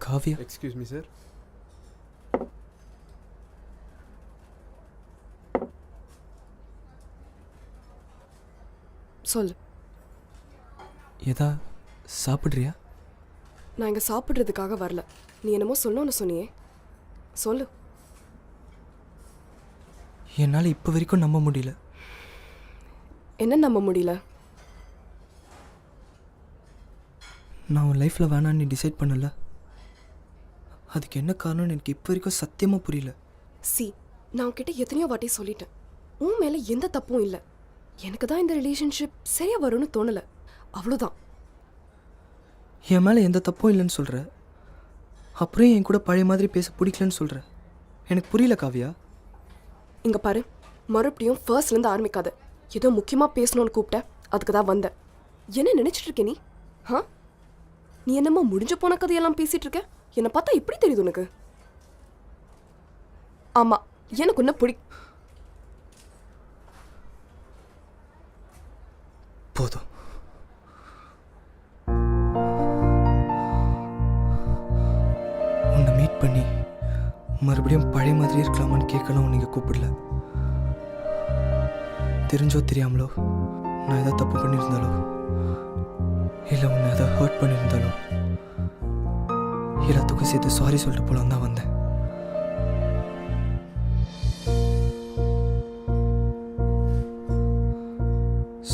Kavya, excuse me sir. சொல்லு. ஏதா சாப்பிட்றியா? நான் இங்கே சாப்பிட்றதுக்காக வரல. நீ என்னமோ சொல்லணும்னு சொன்னியே, சொல்லு. என்னால் இப்போ வரைக்கும் நம்ப முடியல. என்ன நம்ப முடியல? நான் உன் லைஃப்பில் வேணான்னு நீ டிசைட் பண்ணல. அதுக்கு என்ன காரணம்னு எனக்கு இப்போ வரைக்கும் சத்தியமாக புரியல. நான் உன்கிட்ட எத்தனையோ வாட்டி சொல்லிட்டேன், உன் மேலே எந்த தப்பும் இல்லை. எனக்கு தான் இந்த ரிலேஷன்ஷிப் சரியா வரும்னு தோணலை, அவ்வளோதான். என் மேலே எந்த தப்பும் இல்லைன்னு சொல்கிற, அப்புறம் என் கூட பழைய மாதிரி பேச பிடிக்கலன்னு சொல்கிற. எனக்கு புரியல காவியா. இங்கே பாரு, மறுபடியும் ஃபர்ஸ்ட்லேருந்து ஆரம்பிக்காத. ஏதோ முக்கியமாக பேசணும்னு கூப்பிட்ட, அதுக்கு தான் வந்தேன். என்ன நினச்சிட்டு இருக்க நீ? நீ என்னமோ முடிஞ்ச போன கதையெல்லாம் பேசிகிட்டு இருக்க. என்னை பார்த்தா இப்படி தெரியுது உனக்கு? ஆமாம், எனக்கு ஒன்று போதும். உன்னை மீட் பண்ணி மறுபடியும் பழைய மாதிரி இருக்கலாமான்னு கேட்கலாம் நீங்கள் கூப்பிடல. தெரிஞ்சோ தெரியாமலோ நான் ஏதாவது தப்பு பண்ணியிருந்தாலோ, இல்லை உன்னை ஏதாவது ஹர்ட் பண்ணியிருந்தாலோ, எல்லாத்துக்கும் சேர்த்து சாரி சொல்லிட்டு போலாம் தான் வந்தேன்.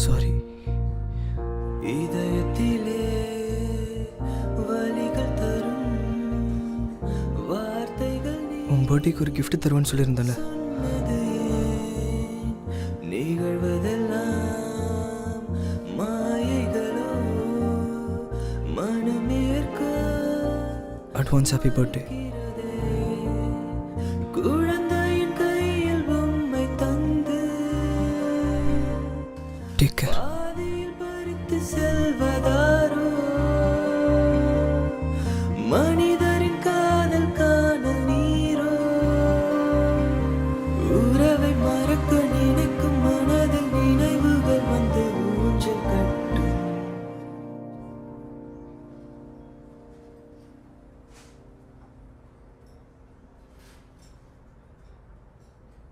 சாரி. இதயத்திலே வலிகள் தரும் வார்த்தைகள். உன் பர்த்டேக்கு ஒரு கிஃப்ட் தருவேன்னு சொல்லியிருந்தல, நிகழ்வதெல்லாம் மாயைகளோ மனமேற்க. Advance happy birthday. குழந்தையின் கையில் பொம்மை தந்து டேக் கேர். செல்வதா